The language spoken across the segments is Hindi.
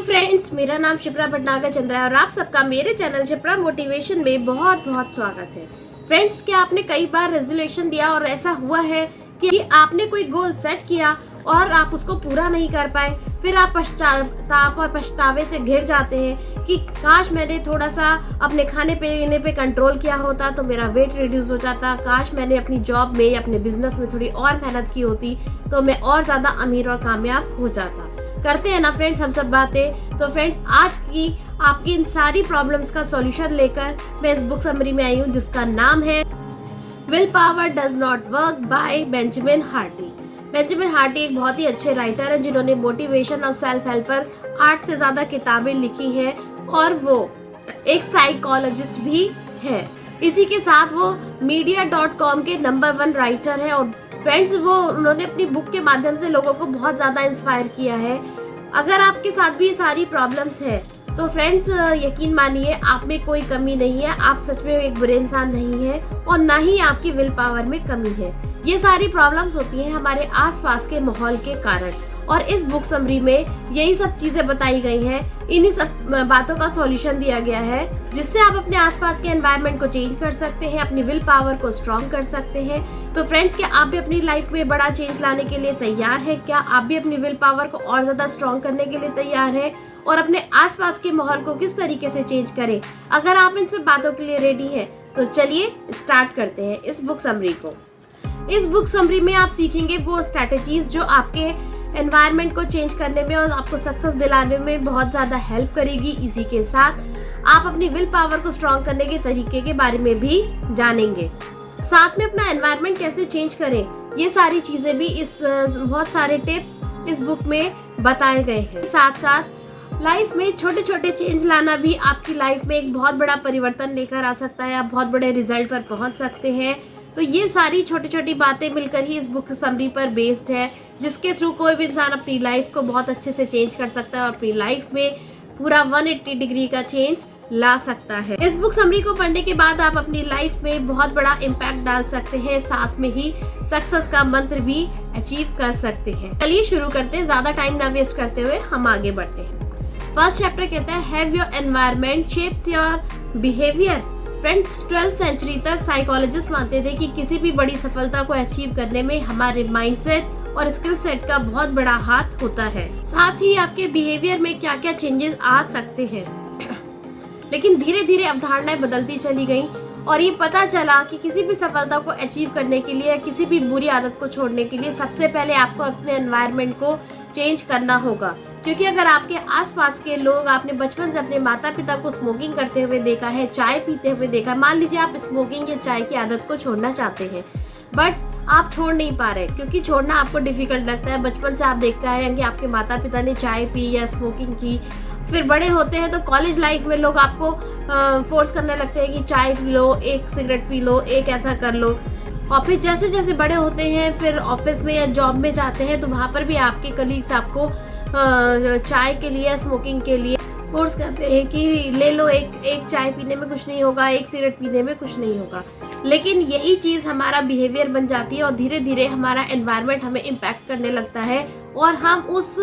फ्रेंड्स, मेरा नाम शिप्रा भटनागर चंद्रा है और आप सबका मेरे चैनल शिप्रा मोटिवेशन में बहुत बहुत स्वागत है। फ्रेंड्स, क्या आपने कई बार रेजोल्यूशन दिया और ऐसा हुआ है कि आपने कोई गोल सेट किया और आप उसको पूरा नहीं कर पाए, फिर आप पश्चाताप और पछतावे से घिर जाते हैं कि काश मैंने थोड़ा सा अपने खाने पीने पे कंट्रोल किया होता तो मेरा वेट रिड्यूस हो जाता, काश मैंने अपनी जॉब में या अपने बिजनेस में थोड़ी और मेहनत की होती तो मैं और ज़्यादा अमीर और कामयाब हो जाता। करते हैं ना फ्रेंड्स हम सब बातें। तो फ्रेंड्स, आज की आपकी इन सारी प्रॉब्लम्स का सॉल्यूशन लेकर मैं इस बुक समरी में आई हूँ जिसका नाम है will power does not work by Benjamin Hardy. Benjamin Hardy एक बहुत ही अच्छे राइटर हैं जिन्होंने मोटिवेशन और सेल्फ हेल्प पर 8 से ज्यादा किताबें लिखी है और वो एक साइकोलॉजिस्ट भी है। इसी के साथ वो media.com के नंबर 1 राइटर हैं और फ्रेंड्स उन्होंने अपनी बुक के माध्यम से लोगों को बहुत ज़्यादा इंस्पायर किया है। अगर आपके साथ भी ये सारी प्रॉब्लम्स है तो फ्रेंड्स यकीन मानिए आप में कोई कमी नहीं है, आप सच में एक बुरे इंसान नहीं है और ना ही आपकी विल पावर में कमी है। ये सारी प्रॉब्लम्स होती हैं हमारे आसपास के माहौल के कारण और इस बुक समरी में यही सब चीज़ें बताई गई हैं। इन्हीं सब बातों का सॉल्यूशन दिया गया है जिससे आप अपने आसपास के एनवायरनमेंट को चेंज कर सकते हैं, अपनी विल पावर को स्ट्रॉन्ग कर सकते हैं। तो फ्रेंड्स, क्या आप भी अपनी लाइफ में बड़ा चेंज लाने के लिए तैयार हैं? क्या आप भी अपनी विल पावर को और ज़्यादा स्ट्रॉन्ग करने के लिए तैयार हैं और अपने आसपास के माहौल को किस तरीके से चेंज करें? अगर आप इन सब बातों के लिए रेडी हैं तो चलिए स्टार्ट करते हैं इस बुक समरी को। इस बुक समरी में आप सीखेंगे वो स्ट्रैटेजीज जो आपके एनवायरनमेंट को चेंज करने में और आपको सक्सेस दिलाने में बहुत ज़्यादा हेल्प करेगी। इसी के साथ आप अपनी विल पावर को स्ट्रॉन्ग करने के तरीके के बारे में भी जानेंगे। साथ में अपना एनवायरनमेंट कैसे चेंज करें, ये सारी चीज़ें भी इस बहुत सारे टिप्स इस बुक में बताए गए हैं। साथ साथ लाइफ में छोटे छोटे चेंज लाना भी आपकी लाइफ में एक बहुत बड़ा परिवर्तन लेकर आ सकता है, आप बहुत बड़े रिजल्ट पर पहुंच सकते हैं। तो ये सारी छोटी छोटी बातें मिलकर ही इस बुक समरी पर बेस्ड है जिसके थ्रू कोई भी इंसान अपनी लाइफ को बहुत अच्छे से चेंज कर सकता है और अपनी लाइफ में पूरा 180 डिग्री का चेंज ला सकता है। इस बुक समरी को पढ़ने के बाद आप अपनी लाइफ में बहुत बड़ा इम्पैक्ट डाल सकते हैं, साथ में ही सक्सेस का मंत्र भी अचीव कर सकते हैं। चलिए शुरू करते हैं, ज्यादा टाइम ना वेस्ट करते हुए हम आगे बढ़ते हैं। फर्स्ट चैप्टर कहता है have your environment shapes your behavior. Friends, 12th century तक साइकोलॉजिस्ट मानते थे कि किसी भी बड़ी सफलता को अचीव करने में हमारे माइंडसेट और स्किल सेट का बहुत बड़ा हाथ होता है, साथ ही आपके बिहेवियर में क्या क्या चेंजेस आ सकते हैं। लेकिन धीरे धीरे अवधारणाएं बदलती चली गई और ये पता चला कि किसी भी सफलता को अचीव करने के लिए, किसी भी बुरी आदत को छोड़ने के लिए सबसे पहले आपको अपने एनवायरनमेंट को चेंज करना होगा। क्योंकि अगर आपके आसपास के लोग, आपने बचपन से अपने माता पिता को स्मोकिंग करते हुए देखा है, चाय पीते हुए देखा, मान लीजिए आप स्मोकिंग या चाय की आदत को छोड़ना चाहते हैं बट आप छोड़ नहीं पा रहे क्योंकि छोड़ना आपको डिफिकल्ट लगता है। बचपन से आप देखते आए हैं कि आपके माता पिता ने चाय पी या स्मोकिंग की, फिर बड़े होते हैं तो कॉलेज लाइफ में लोग आपको फोर्स करने लगते हैं कि चाय पी लो, एक सिगरेट पी लो, एक ऐसा कर लो। और फिर जैसे जैसे बड़े होते हैं फिर ऑफिस में या जॉब में जाते हैं तो वहाँ पर भी आपके कलीग्स आपको चाय के लिए, स्मोकिंग के लिए फोर्स करते हैं कि ले लो, एक चाय पीने में कुछ नहीं होगा, एक सिगरेट पीने में कुछ नहीं होगा। लेकिन यही चीज़ हमारा बिहेवियर बन जाती है और धीरे धीरे हमारा एनवायरनमेंट हमें इम्पैक्ट करने लगता है और हम उस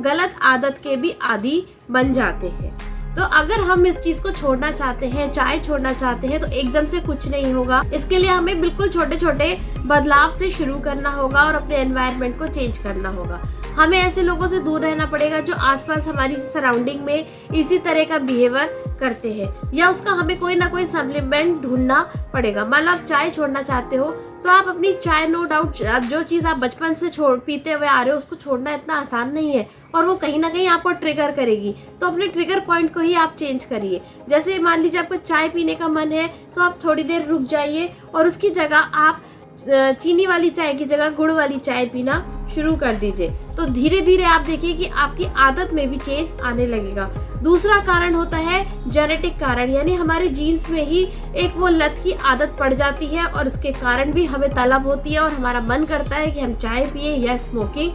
गलत आदत के भी आदी बन जाते हैं। तो अगर हम इस चीज़ को छोड़ना चाहते हैं, चाय छोड़ना चाहते हैं, तो एकदम से कुछ नहीं होगा। इसके लिए हमें बिल्कुल छोटे छोटे बदलाव से शुरू करना होगा और अपने एनवायरनमेंट को चेंज करना होगा। हमें ऐसे लोगों से दूर रहना पड़ेगा जो आसपास हमारी सराउंडिंग में इसी तरह का बिहेवियर करते हैं या उसका हमें कोई ना कोई सप्लीमेंट ढूंढना पड़ेगा। मान लो आप चाय छोड़ना चाहते हो तो आप अपनी चाय, नो डाउट जो चीज़ आप बचपन से पीते हुए आ रहे हो उसको छोड़ना इतना आसान नहीं है और वो कहीं ना कहीं आपको ट्रिगर करेगी। तो अपने ट्रिगर पॉइंट को ही आप चेंज करिए। जैसे मान लीजिए आपको चाय पीने का मन है तो आप थोड़ी देर रुक जाइए और उसकी जगह आप चीनी वाली चाय की जगह गुड़ वाली चाय पीना शुरू कर दीजिए। तो धीरे धीरे आप देखिए कि आपकी आदत में भी चेंज आने लगेगा। दूसरा कारण होता है जेनेटिक कारण, यानी हमारे जीन्स में ही एक वो लत की आदत पड़ जाती है और उसके कारण भी हमें तलब होती है और हमारा मन करता है कि हम चाय पिए या स्मोकिंग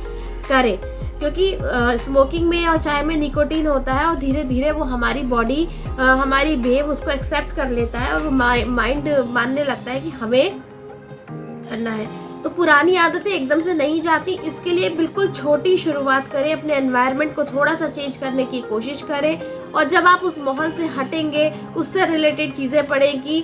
करें, क्योंकि स्मोकिंग में और चाय में निकोटीन होता है और धीरे धीरे वो हमारी बॉडी, हमारी ब्रेन उसको एक्सेप्ट कर लेता है और वो माइंड मानने लगता है कि हमें करना है। तो पुरानी आदतें एकदम से नहीं जाती, इसके लिए बिल्कुल छोटी शुरुआत करें, अपने एनवायरनमेंट को थोड़ा सा चेंज करने की कोशिश करें। और जब आप उस माहौल से हटेंगे, उससे रिलेटेड चीज़ें पढ़ें कि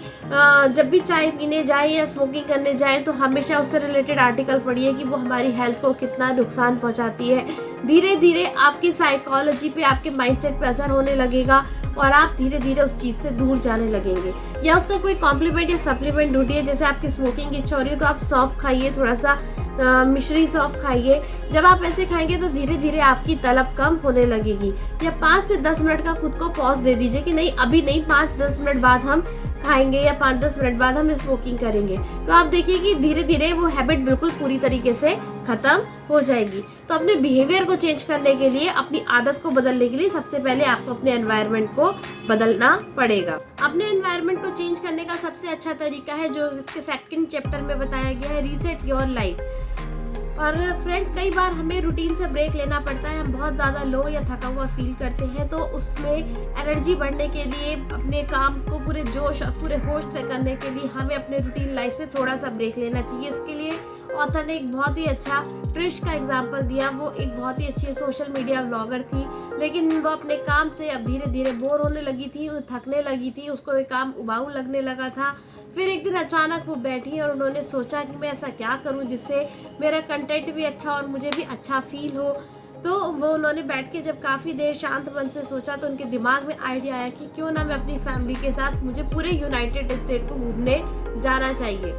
जब भी चाय पीने जाएं या स्मोकिंग करने जाएं तो हमेशा उससे रिलेटेड आर्टिकल पढ़िए कि वो हमारी हेल्थ को कितना नुकसान पहुंचाती है। धीरे धीरे आपकी साइकोलॉजी पे, आपके माइंडसेट पे असर होने लगेगा और आप धीरे धीरे उस चीज़ से दूर जाने लगेंगे। या उसका कोई कॉम्प्लीमेंट या सप्लीमेंट ढूंढिए। जैसे आपकी स्मोकिंग की इच्छा हो रही है तो आप सौंफ खाइए, थोड़ा सा मिश्री सौंफ खाइए। जब आप ऐसे खाएंगे तो धीरे धीरे आपकी तलब कम होने लगेगी। या 5 से 10 मिनट का खुद को पॉज दे दीजिए कि नहीं, अभी नहीं, 5-10 मिनट बाद हम खाएंगे या 5-10 मिनट बाद हम स्मोकिंग करेंगे। तो आप देखिए कि धीरे धीरे वो हैबिट बिल्कुल पूरी तरीके से खत्म हो जाएगी। तो अपने बिहेवियर को चेंज करने के लिए, अपनी आदत को बदलने के लिए सबसे पहले आपको अपने एनवायरनमेंट को बदलना पड़ेगा। अपने एनवायरनमेंट को चेंज करने का सबसे अच्छा तरीका है जो इसके सेकंड चैप्टर में बताया गया है, रीसेट योर लाइफ। और फ्रेंड्स, कई बार हमें रूटीन से ब्रेक लेना पड़ता है। हम बहुत ज़्यादा लो या थका हुआ फील करते हैं, तो उसमें एनर्जी बढ़ने के लिए, अपने काम को पूरे जोश और पूरे होश से करने के लिए हमें अपने रूटीन लाइफ से थोड़ा सा ब्रेक लेना चाहिए। इसके लिए ऑथर ने एक बहुत ही अच्छा ट्रिश का एग्जाम्पल दिया। वो एक बहुत ही अच्छी सोशल मीडिया ब्लॉगर थी, लेकिन वो अपने काम से अब धीरे धीरे बोर होने लगी थी, थकने लगी थी, उसको एक काम उबाऊ लगने लगा था। फिर एक दिन अचानक वो बैठी और उन्होंने सोचा कि मैं ऐसा क्या करूं जिससे मेरा कंटेंट भी अच्छा और मुझे भी अच्छा फील हो। तो वो उन्होंने बैठ के जब काफ़ी देर शांत मन से सोचा तो उनके दिमाग में आइडिया आया कि क्यों ना मैं अपनी फैमिली के साथ, मुझे पूरे यूनाइटेड स्टेट को घूमने जाना चाहिए।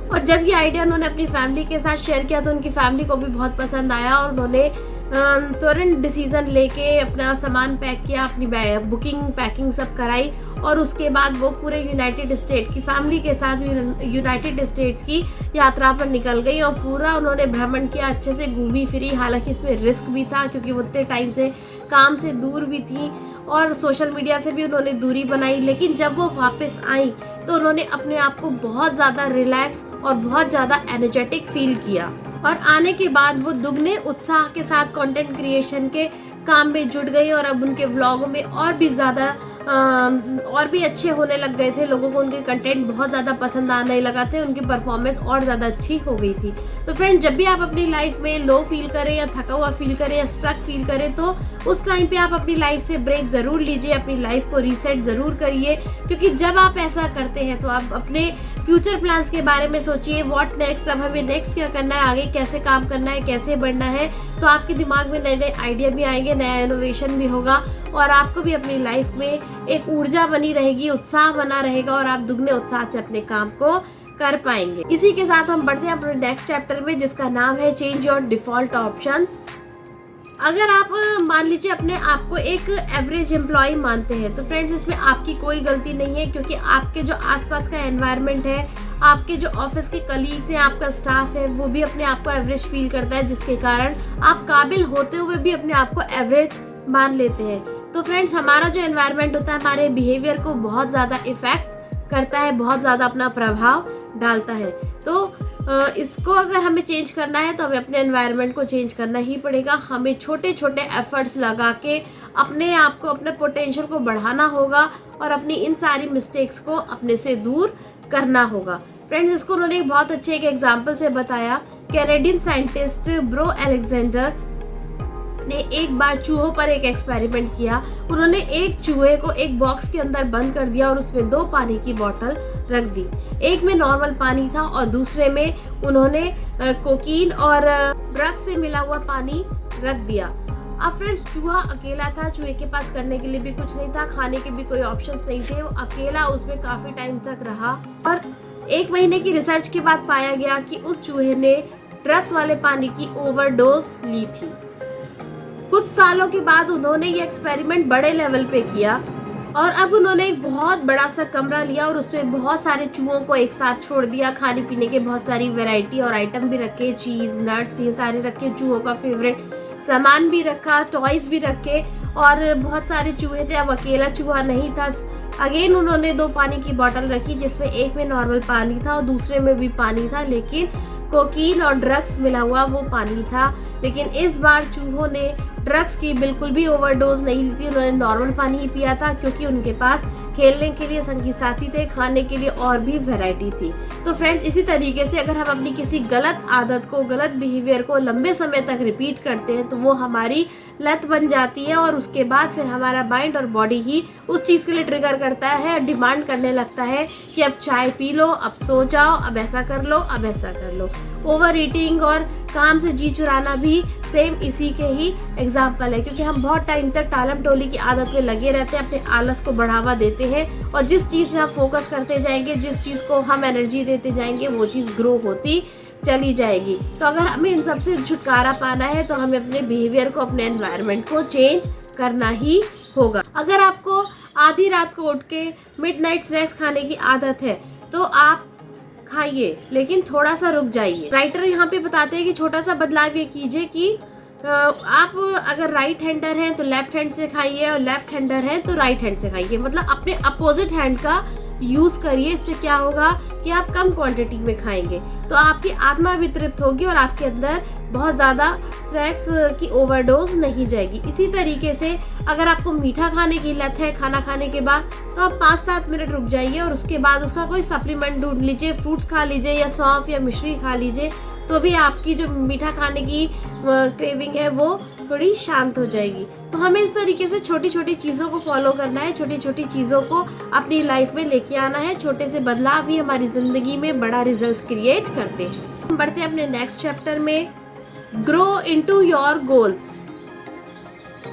और जब ये आइडिया उन्होंने अपनी फैमिली के साथ शेयर किया तो उनकी फैमिली को भी बहुत पसंद आया और उन्होंने तुरंत डिसीज़न लेके अपना सामान पैक किया, अपनी बुकिंग पैकिंग सब कराई और उसके बाद वो पूरे यूनाइटेड स्टेट की फैमिली के साथ यूनाइटेड स्टेट्स की यात्रा पर निकल गई और पूरा उन्होंने भ्रमण किया, अच्छे से घूमी फिरी। हालांकि इसमें रिस्क भी था क्योंकि वो उतने टाइम से काम से दूर भी थी और सोशल मीडिया से भी उन्होंने दूरी बनाई। लेकिन जब वो वापस आई तो उन्होंने अपने आप को बहुत ज़्यादा रिलैक्स और बहुत ज़्यादा एनर्जेटिक फील किया और आने के बाद वो दुगने उत्साह के साथ कंटेंट क्रिएशन के काम में जुट गई और अब उनके व्लॉगों में और भी ज़्यादा और भी अच्छे होने लग गए थे। लोगों को उनके कंटेंट बहुत ज़्यादा पसंद आने लगा थे, उनकी परफॉर्मेंस और ज़्यादा अच्छी हो गई थी। तो फ्रेंड्स, जब भी आप अपनी लाइफ में लो फील करें या थका हुआ फील करें या स्ट्रक फील करें तो उस टाइम पे आप अपनी लाइफ से ब्रेक ज़रूर लीजिए, अपनी लाइफ को रीसेट ज़रूर करिए। क्योंकि जब आप ऐसा करते हैं तो आप अपने फ्यूचर प्लान्स के बारे में सोचिए, व्हाट नेक्स्ट, अब हमें नेक्स्ट क्या करना है, आगे कैसे काम करना है, कैसे बढ़ना है। तो आपके दिमाग में नए नए आइडिया भी आएंगे, नया इनोवेशन भी होगा और आपको भी अपनी लाइफ में एक ऊर्जा बनी रहेगी, उत्साह बना रहेगा और आप दुगने उत्साह से अपने काम को कर पाएंगे। इसी के साथ हम बढ़ते हैं अपने नेक्स्ट चैप्टर में जिसका नाम है चेंज योर डिफॉल्ट ऑप्शंस। अगर आप मान लीजिए अपने आप को एक एवरेज एम्प्लॉय मानते हैं तो फ्रेंड्स, इसमें आपकी कोई गलती नहीं है क्योंकि आपके जो आसपास का एनवायरनमेंट है, आपके जो ऑफिस के कलीग्स हैं, आपका स्टाफ है, वो भी अपने आप को एवरेज फील करता है, जिसके कारण आप काबिल होते हुए भी अपने आप को एवरेज मान लेते हैं। तो फ्रेंड्स, हमारा जो एनवायरनमेंट होता है हमारे बिहेवियर को बहुत ज़्यादा इफेक्ट करता है, बहुत ज़्यादा अपना प्रभाव डालता है। तो इसको अगर हमें चेंज करना है तो हमें अपने एनवायरनमेंट को चेंज करना ही पड़ेगा। हमें छोटे छोटे एफर्ट्स लगा के अपने आप को, अपने पोटेंशियल को बढ़ाना होगा और अपनी इन सारी मिस्टेक्स को अपने से दूर करना होगा। फ्रेंड्स, इसको उन्होंने एक बहुत अच्छे एक एग्जाम्पल से बताया। कैनेडियन साइंटिस्ट ब्रो अलेक्जेंडर ने एक बार चूहों पर एक एक्सपेरिमेंट किया। उन्होंने एक चूहे को एक बॉक्स के अंदर बंद कर दिया और उसमें 2 पानी की बोतल रख दी। एक में नॉर्मल पानी था और दूसरे में उन्होंने कोकीन और ड्रग से मिला हुआ पानी रख दिया। अब फ्रेंड्स, चूहा अकेला था, चूहे के पास करने के लिए भी कुछ नहीं था, खाने के भी कोई ऑप्शंस नहीं थे। वो अकेला उसमें काफ़ी टाइम तक रहा और 1 महीने की रिसर्च के बाद पाया गया कि उस चूहे ने ड्रग्स वाले पानी की ओवरडोज ली थी। कुछ सालों के बाद उन्होंने ये एक्सपेरिमेंट बड़े लेवल पे किया और अब उन्होंने एक बहुत बड़ा सा कमरा लिया और उसमें बहुत सारे चूहों को एक साथ छोड़ दिया। खाने पीने के बहुत सारी वैरायटी और आइटम भी रखे, चीज़, नट्स, ये सारे रखे, चूहों का फेवरेट सामान भी रखा, टॉयज भी रखे और बहुत सारे चूहे थे। अब अकेला चूहा नहीं था। अगेन उन्होंने 2 पानी की बोतल रखी जिसमें एक में नॉर्मल पानी था और दूसरे में भी पानी था, लेकिन कोकीन और ड्रग्स मिला हुआ वो पानी था। लेकिन इस बार चूहों ने ड्रग्स की बिल्कुल भी ओवरडोज नहीं ली थी, उन्होंने नॉर्मल पानी ही पिया था क्योंकि उनके पास खेलने के लिए संगी साथी थे, खाने के लिए और भी वैरायटी थी। तो फ्रेंड्स इसी तरीके से अगर हम अपनी किसी गलत आदत को, गलत बिहेवियर को लंबे समय तक रिपीट करते हैं तो वो हमारी लत बन जाती है और उसके बाद फिर हमारा माइंड और बॉडी ही उस चीज़ के लिए ट्रिगर करता है, डिमांड करने लगता है कि अब चाय पी लो, अब सो जाओ, अब ऐसा कर लो, अब ऐसा कर लो। ओवर ईटिंग और काम से जी चुराना भी सेम इसी के ही एग्जाम्पल है, क्योंकि हम बहुत टाइम तक टालम टोली की आदत में लगे रहते हैं, अपने आलस को बढ़ावा देते हैं और जिस चीज़ में हम फोकस करते जाएंगे, जिस चीज़ को हम एनर्जी देते जाएंगे वो चीज़ ग्रो होती चली जाएगी। तो अगर हमें इन सब से छुटकारा पाना है तो हमें अपने बिहेवियर को, अपने एनवायरनमेंट को चेंज करना ही होगा। अगर आपको आधी रात को उठ के मिडनाइट स्नैक्स खाने की आदत है तो आप खाइए, लेकिन थोड़ा सा रुक जाइए। राइटर यहाँ पे बताते हैं कि छोटा सा बदलाव ये कीजिए कि आप अगर राइट हैंडर हैं तो लेफ्ट हैंड से खाइए और लेफ्ट हैंडर हैं तो राइट हैंड से खाइए, मतलब अपने अपोजिट हैंड का यूज़ करिए। इससे क्या होगा कि आप कम क्वांटिटी में खाएंगे तो आपकी आत्मा भी तृप्त होगी और आपके अंदर बहुत ज़्यादा स्नैक्स की ओवरडोज नहीं जाएगी। इसी तरीके से अगर आपको मीठा खाने की लत है खाना खाने के बाद तो आप 5-7 मिनट रुक जाइए और उसके बाद उसका कोई सप्लीमेंट ढूंढ लीजिए, फ्रूट्स खा लीजिए या सौंफ या मिश्री खा लीजिए, तो भी आपकी जो मीठा खाने की क्रेविंग है वो थोड़ी शांत हो जाएगी। तो हमें इस तरीके से छोटी छोटी चीज़ों को फॉलो करना है, छोटी छोटी चीज़ों को अपनी लाइफ में लेके आना है। छोटे से बदलाव ही हमारी ज़िंदगी में बड़ा रिजल्ट क्रिएट करते हैं। हम बढ़ते हैं अपने नेक्स्ट चैप्टर में, ग्रो इनटू योर गोल्स।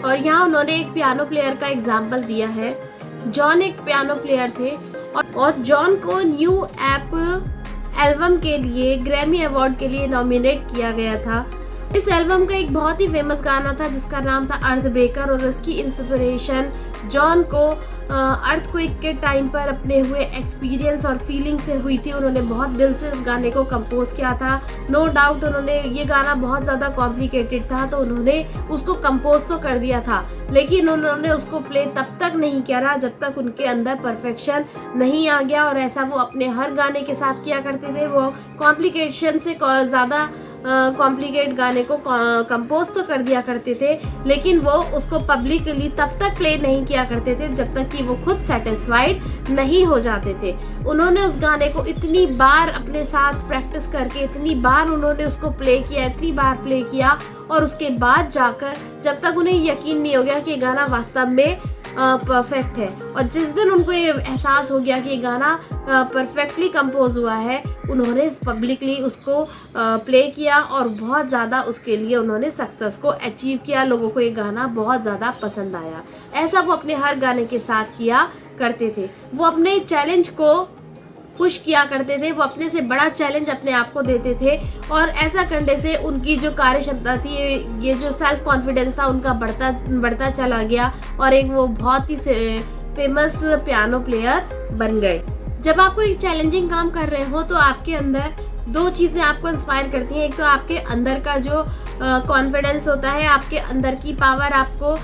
और यहाँ उन्होंने एक पियानो प्लेयर का एग्जाम्पल दिया है। जॉन एक पियानो प्लेयर थे और जॉन को न्यू ऐप एल्बम के लिए ग्रैमी अवार्ड के लिए नॉमिनेट किया गया था। इस एल्बम का एक बहुत ही फेमस गाना था जिसका नाम था अर्थ ब्रेकर और उसकी इंस्पिरेशन जॉन को अर्थक्वेक के टाइम पर अपने हुए एक्सपीरियंस और फीलिंग से हुई थी। उन्होंने बहुत दिल से इस गाने को कंपोज किया था। नो डाउट उन्होंने, ये गाना बहुत ज़्यादा कॉम्प्लिकेटेड था तो उन्होंने उसको कंपोज तो कर दिया था, लेकिन उन्होंने उसको प्ले तब तक नहीं किया जब तक उनके अंदर परफेक्शन नहीं आ गया। और ऐसा वो अपने हर गाने के साथ किया करते थे। वो कॉम्प्लिकेशन से ज़्यादा कॉम्प्लिकेट गाने को कंपोज तो कर दिया करते थे, लेकिन वो उसको पब्लिकली तब तक प्ले नहीं किया करते थे जब तक कि वो खुद सेटिस्फाइड नहीं हो जाते थे। उन्होंने उस गाने को इतनी बार अपने साथ प्रैक्टिस करके, इतनी बार उन्होंने उसको प्ले किया, इतनी बार प्ले किया और उसके बाद जाकर जब तक उन्हें यकीन नहीं हो गया कि गाना वास्तव में परफेक्ट है, और जिस दिन उनको ये एहसास हो गया कि ये गाना परफेक्टली कंपोज हुआ है, उन्होंने पब्लिकली उसको प्ले किया और बहुत ज़्यादा उसके लिए उन्होंने सक्सेस को अचीव किया। लोगों को ये गाना बहुत ज़्यादा पसंद आया। ऐसा वो अपने हर गाने के साथ किया करते थे। वो अपने चैलेंज को पुश किया करते थे, वो अपने से बड़ा चैलेंज अपने आप को देते थे और ऐसा करने से उनकी जो कार्य क्षमता थी, ये जो सेल्फ कॉन्फिडेंस था उनका बढ़ता चला गया और एक वो बहुत ही फेमस पियानो प्लेयर बन गए। जब आप कोई चैलेंजिंग काम कर रहे हो तो आपके अंदर दो चीज़ें आपको इंस्पायर करती हैं। एक तो आपके अंदर का जो कॉन्फिडेंस होता है, आपके अंदर की पावर आपको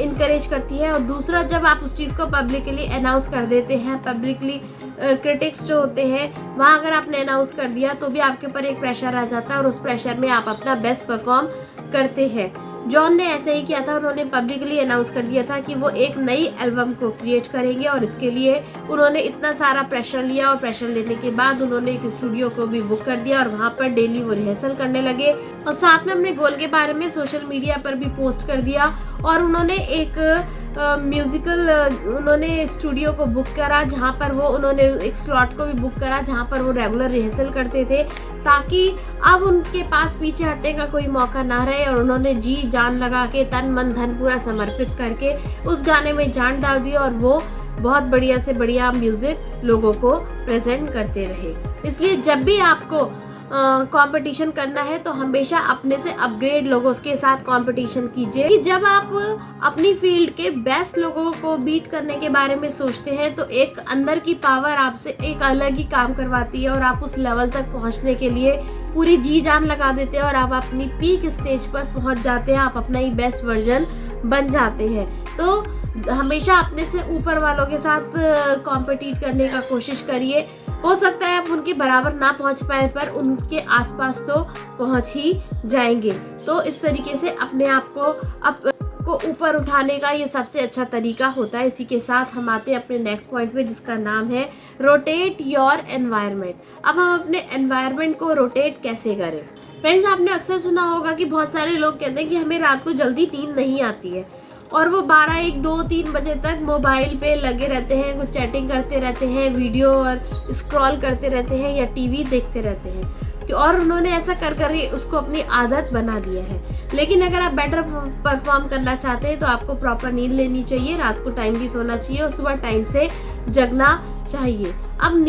इनकरेज करती है, और दूसरा जब आप उस चीज़ को पब्लिकली अनाउंस कर देते हैं, पब्लिकली क्रिटिक्स जो होते हैं वहाँ अगर आपने अनाउंस कर दिया तो भी आपके ऊपर एक प्रेशर आ जाता है और उस प्रेशर में आप अपना बेस्ट परफॉर्म करते हैं। जॉन ने ऐसे ही किया था। उन्होंने पब्लिकली अनाउंस कर दिया था कि वो एक नई एल्बम को क्रिएट करेंगे और इसके लिए उन्होंने इतना सारा प्रेशर लिया और प्रेशर लेने के बाद उन्होंने एक स्टूडियो को भी बुक कर दिया और वहाँ पर डेली वो रिहर्सल करने लगे और साथ में अपने गोल के बारे में सोशल मीडिया पर भी पोस्ट कर दिया। और उन्होंने एक म्यूजिकल उन्होंने स्टूडियो को बुक करा जहाँ पर वो उन्होंने एक स्लॉट को भी बुक करा जहाँ पर वो रेगुलर रिहर्सल करते थे, ताकि अब उनके पास पीछे हटने का कोई मौका ना रहे। और उन्होंने जी जान लगा के, तन मन धन पूरा समर्पित करके उस गाने में जान डाल दी और वो बहुत बढ़िया से बढ़िया म्यूजिक लोगों को प्रेजेंट करते रहे। इसलिए जब भी आपको कंपटीशन करना है तो हमेशा अपने से अपग्रेड लोगों के साथ कंपटीशन कीजिए। कि जब आप अपनी फील्ड के बेस्ट लोगों को बीट करने के बारे में सोचते हैं तो एक अंदर की पावर आपसे एक अलग ही काम करवाती है और आप उस लेवल तक पहुंचने के लिए पूरी जी जान लगा देते हैं और आप अपनी पीक स्टेज पर पहुंच जाते हैं, आप अपना ही बेस्ट वर्जन बन जाते हैं। तो हमेशा अपने से ऊपर वालों के साथ कॉम्पिटिट करने का कोशिश करिए। हो सकता है आप उनके बराबर ना पहुंच पाए पर उनके आसपास तो पहुंच ही जाएंगे। तो इस तरीके से अपने आप को को ऊपर उठाने का ये सबसे अच्छा तरीका होता है। इसी के साथ हम आते हैं अपने नेक्स्ट पॉइंट पे, जिसका नाम है रोटेट योर एनवायरनमेंट। अब हम अपने एनवायरनमेंट को रोटेट कैसे करें। फ्रेंड्स, आपने अक्सर सुना होगा कि बहुत सारे लोग कहते हैं कि हमें रात को जल्दी नींद नहीं आती है और वो 12, 1, 2, 3 बजे तक मोबाइल पे लगे रहते हैं, कुछ चैटिंग करते रहते हैं, वीडियो और स्क्रॉल करते रहते हैं या टीवी देखते रहते हैं, और उन्होंने ऐसा कर कर उसको अपनी आदत बना दिया है। लेकिन अगर आप बेटर परफॉर्म करना चाहते हैं तो आपको प्रॉपर नींद लेनी चाहिए, रात को टाइम भी सोना चाहिए और सुबह टाइम से जगना चाहिए। अब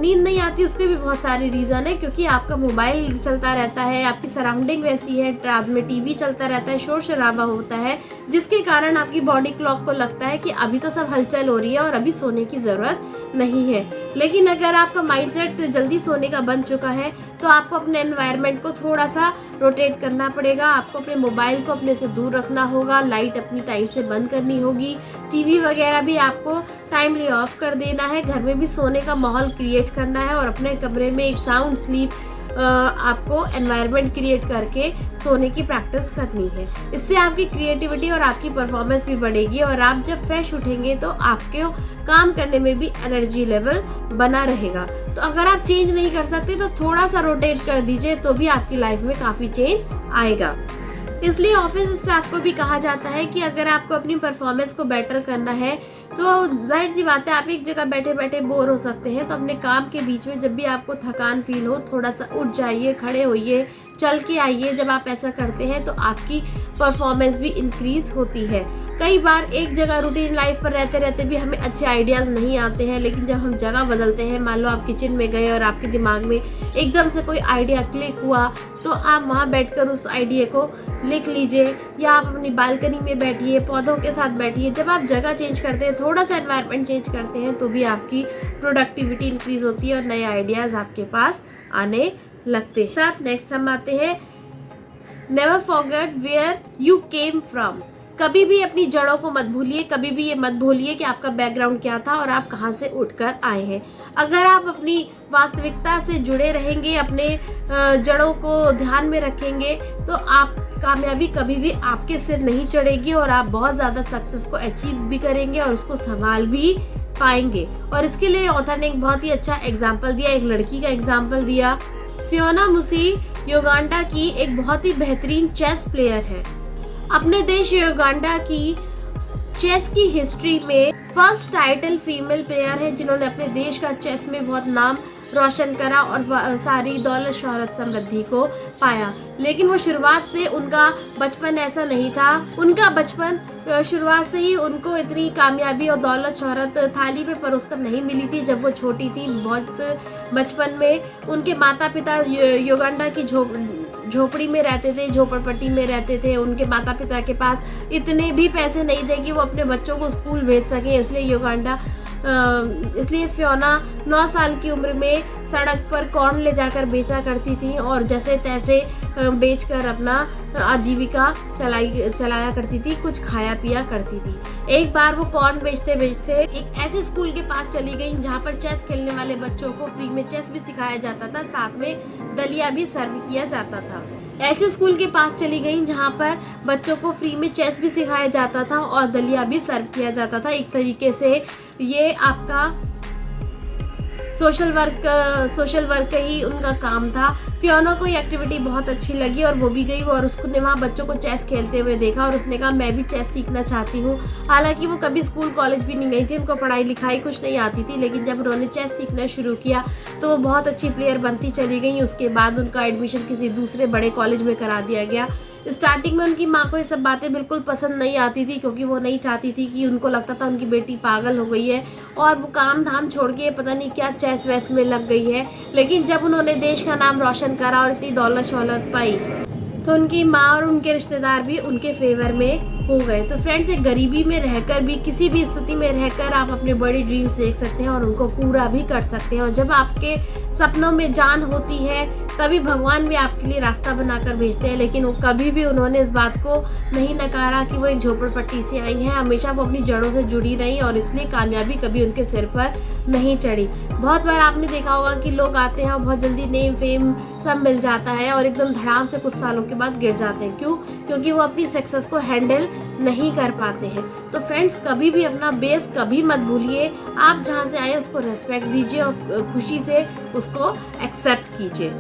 नींद नहीं आती, उसके भी बहुत सारे रीज़न है, क्योंकि आपका मोबाइल चलता रहता है, आपकी सराउंडिंग वैसी है, रात में टीवी चलता रहता है, शोर शराबा होता है, जिसके कारण आपकी बॉडी क्लॉक को लगता है कि अभी तो सब हलचल हो रही है और अभी सोने की ज़रूरत नहीं है। लेकिन अगर आपका माइंडसेट जल्दी सोने का बन चुका है तो आपको अपने एनवायरनमेंट को थोड़ा सा रोटेट करना पड़ेगा। आपको अपने मोबाइल को अपने से दूर रखना होगा, लाइट अपनी टाइम से बंद करनी होगी, टीवी वगैरह भी आपको टाइमली ऑफ कर देना है, घर में भी सोने का माहौल क्रिएट करना है और अपने कमरे में एक साउंड स्लीप आपको एनवायरनमेंट क्रिएट करके सोने की प्रैक्टिस करनी है। इससे आपकी क्रिएटिविटी और आपकी परफॉर्मेंस भी बढ़ेगी और आप जब फ्रेश उठेंगे तो आपके काम करने में भी एनर्जी लेवल बना रहेगा। तो अगर आप चेंज नहीं कर सकते तो थोड़ा सा रोटेट कर दीजिए, तो भी आपकी लाइफ में काफ़ी चेंज आएगा। इसलिए ऑफिस स्टाफ को भी कहा जाता है कि अगर आपको अपनी परफॉर्मेंस को बेटर करना है तो जाहिर सी बात है आप एक जगह बैठे बैठे बोर हो सकते हैं, तो अपने काम के बीच में जब भी आपको थकान फील हो थोड़ा सा उठ जाइए, खड़े होइए, चल के आइए। जब आप ऐसा करते हैं तो आपकी परफॉर्मेंस भी इंक्रीज होती है। कई बार एक जगह रूटीन लाइफ पर रहते रहते भी हमें अच्छे आइडियाज़ नहीं आते हैं, लेकिन जब हम जगह बदलते हैं, मान लो आप किचन में गए और आपके दिमाग में एकदम से कोई आइडिया क्लिक हुआ, तो आप वहाँ बैठकर उस आइडिया को लिख लीजिए या आप अपनी बालकनी में बैठिए, पौधों के साथ बैठिए। जब आप जगह चेंज करते हैं, थोड़ा सा एनवायरनमेंट चेंज करते हैं, तो भी आपकी प्रोडक्टिविटी इंक्रीज होती है और नए आइडियाज़ आपके पास आने लगते हैं। साथ नेक्स्ट हम आते हैं never forget where you came from. कभी भी अपनी जड़ों को मत भूलिए, कभी भी ये मत भूलिए कि आपका बैकग्राउंड क्या था और आप कहाँ से उठकर आए हैं। अगर आप अपनी वास्तविकता से जुड़े रहेंगे, अपने जड़ों को ध्यान में रखेंगे, तो आप कामयाबी कभी भी आपके सिर नहीं चढ़ेगी और आप बहुत ज़्यादा सक्सेस को अचीव भी करेंगे और उसको संभाल भी पाएंगे। और इसके लिए ऑथर ने एक बहुत ही अच्छा एग्जाम्पल दिया, एक लड़की का एग्जाम्पल दिया। फियोना मुसी युगांडा की एक बहुत ही बेहतरीन चेस प्लेयर है। अपने देश युगांडा की चेस की हिस्ट्री में फर्स्ट टाइटल फीमेल प्लेयर है जिन्होंने अपने देश का चेस में बहुत नाम रोशन करा और सारी दौलत शोहरत समृद्धि को पाया। लेकिन वो शुरुआत से उनका बचपन ऐसा नहीं था। उनका बचपन शुरुआत से ही उनको इतनी कामयाबी और दौलत शोहरत थाली पे परोसकर नहीं मिली थी। जब वो छोटी थी, बहुत बचपन में, उनके माता पिता युगांडा की झोपड़ी में रहते थे, झोपड़पट्टी में रहते थे। उनके माता पिता के पास इतने भी पैसे नहीं थे कि वो अपने बच्चों को स्कूल भेज सके। इसलिए फियोना 9 साल की उम्र में सड़क पर कॉर्न ले जाकर बेचा करती थी और जैसे तैसे बेचकर अपना आजीविका चलाया करती थी, कुछ खाया पिया करती थी। एक बार वो कॉर्न बेचते बेचते एक ऐसे स्कूल के पास चली गई जहाँ पर चेस खेलने वाले बच्चों को फ्री में चेस भी सिखाया जाता था, साथ में दलिया भी सर्व किया जाता था। ऐसे स्कूल के पास चली गई जहाँ पर बच्चों को फ्री में चेस भी सिखाया जाता था और दलिया भी सर्व किया जाता था। एक तरीके से ये आपका सोशल वर्क ही उनका काम था। फियोना को ये एक्टिविटी बहुत अच्छी लगी और वो भी गई और उसने वहाँ बच्चों को चेस खेलते हुए देखा और उसने कहा मैं भी चेस सीखना चाहती हूँ। हालांकि वो कभी स्कूल कॉलेज भी नहीं गई थी, उनको पढ़ाई लिखाई कुछ नहीं आती थी, लेकिन जब उन्होंने चेस सीखना शुरू किया तो वो बहुत अच्छी प्लेयर बनती चली गई। उसके बाद उनका एडमिशन किसी दूसरे बड़े कॉलेज में करा दिया गया। स्टार्टिंग में उनकी माँ को ये सब बातें बिल्कुल पसंद नहीं आती थी, क्योंकि वो नहीं चाहती थी कि उनको लगता था उनकी बेटी पागल हो गई है और वो काम धाम छोड़ के पता नहीं क्या चेस वेस में लग गई है। लेकिन जब उन्होंने देश का नाम रोशन करा और इतनी दौलत शौलत पाई तो उनकी माँ और उनके रिश्तेदार भी उनके फेवर में हो गए। तो फ्रेंड्स, एक गरीबी में रहकर भी, किसी भी स्थिति में रहकर आप अपने बड़ी ड्रीम्स देख सकते हैं और उनको पूरा भी कर सकते हैं। और जब आपके सपनों में जान होती है, कभी भगवान भी आपके लिए रास्ता बनाकर भेजते हैं, लेकिन वो कभी भी उन्होंने इस बात को नहीं नकारा कि वो एक झोपड़पट्टी से आई हैं। हमेशा वो अपनी जड़ों से जुड़ी रहीं और इसलिए कामयाबी कभी उनके सिर पर नहीं चढ़ी। बहुत बार आपने देखा होगा कि लोग आते हैं और बहुत जल्दी नेम फेम सब मिल जाता है और एकदम धड़ाम से कुछ सालों के बाद गिर जाते हैं। क्यों? क्योंकि वो अपनी सक्सेस को हैंडल नहीं कर पाते हैं। तो फ्रेंड्स, कभी भी अपना बेस कभी मत भूलिए। आप जहाँ से आए उसको रेस्पेक्ट दीजिए और खुशी से उसको एक्सेप्ट कीजिए।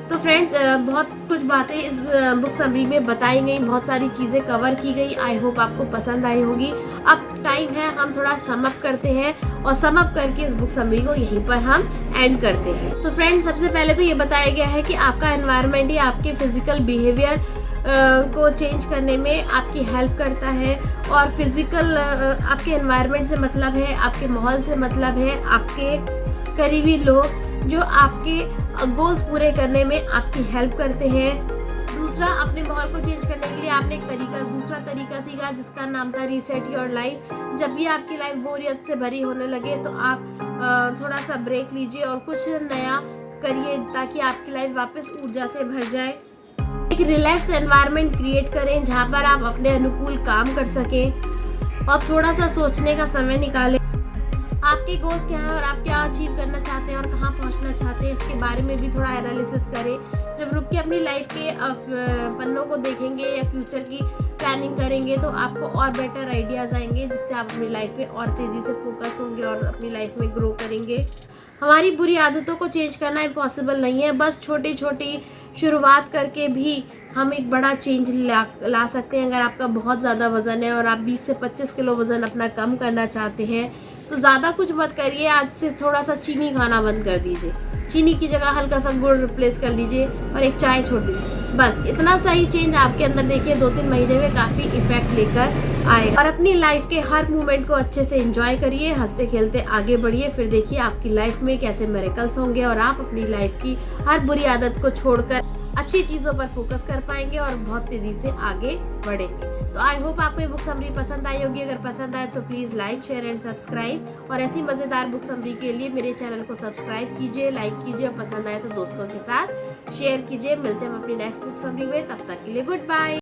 तो फ्रेंड्स, बहुत कुछ बातें इस बुक समरी में बताई गई, बहुत सारी चीज़ें कवर की गई। आई होप आपको पसंद आई होगी। अब टाइम है हम थोड़ा सम अप करते हैं और सम अप करके इस बुक समरी को यहीं पर हम एंड करते हैं। तो फ्रेंड्स, सबसे पहले तो ये बताया गया है कि आपका एनवायरनमेंट ही आपके फिजिकल बिहेवियर को चेंज करने में आपकी हेल्प करता है। और फिजिकल आपके एनवायरनमेंट से मतलब है, आपके माहौल से मतलब है, आपके करीबी लोग जो आपके गोल्स पूरे करने में आपकी हेल्प करते हैं। दूसरा, अपने माहौल को चेंज करने के लिए आपने एक दूसरा तरीका सीखा जिसका नाम था रीसेट योर लाइफ। जब भी आपकी लाइफ बोरियत से भरी होने लगे तो आप थोड़ा सा ब्रेक लीजिए और कुछ नया करिए ताकि आपकी लाइफ वापस ऊर्जा से भर जाए। एक रिलैक्स्ड एनवायरनमेंट क्रिएट करें जहाँ पर आप अपने अनुकूल काम कर सकें और थोड़ा सा सोचने का समय निकालें। आपके गोल्स क्या हैं और आप क्या अचीव करना चाहते हैं और कहाँ पहुँचना चाहते हैं, इसके बारे में भी थोड़ा एनालिसिस करें। जब रुक के अपनी लाइफ के पन्नों को देखेंगे या फ्यूचर की प्लानिंग करेंगे तो आपको और बेटर आइडियाज़ आएंगे, जिससे आप अपनी लाइफ पे और तेज़ी से फोकस होंगे और अपनी लाइफ में ग्रो करेंगे। हमारी बुरी आदतों को चेंज करना इम्पॉसिबल नहीं है, बस छोटी छोटी शुरुआत करके भी हम एक बड़ा चेंज ला सकते हैं। अगर आपका बहुत ज़्यादा वज़न है और आप 20 से 25 किलो वज़न अपना कम करना चाहते हैं तो ज़्यादा कुछ मत करिए। आज से थोड़ा सा चीनी खाना बंद कर दीजिए, चीनी की जगह हल्का सा गुड़ रिप्लेस कर लीजिए और एक चाय छोड़ दीजिए। बस इतना सा ही चेंज आपके अंदर देखिए 2-3 महीने में काफ़ी इफेक्ट लेकर आएगा। और अपनी लाइफ के हर मोमेंट को अच्छे से एंजॉय करिए, हंसते खेलते आगे बढ़िए। फिर देखिए आपकी लाइफ में कैसे मिरेकल्स होंगे और आप अपनी लाइफ की हर बुरी आदत को छोड़कर अच्छी चीज़ों पर फोकस कर पाएंगे और बहुत तेज़ी से आगे बढ़ेंगे। तो आई होप आपको ये बुक समरी पसंद आई होगी। अगर पसंद आए तो please like, share and subscribe. और ऐसी मज़ेदार बुक समरी के लिए मेरे चैनल को सब्सक्राइब कीजिए, लाइक कीजिए और पसंद आए तो दोस्तों के साथ शेयर कीजिए। मिलते हैं हम अपनी नेक्स्ट बुक समरी में, तब तक के लिए गुड बाय।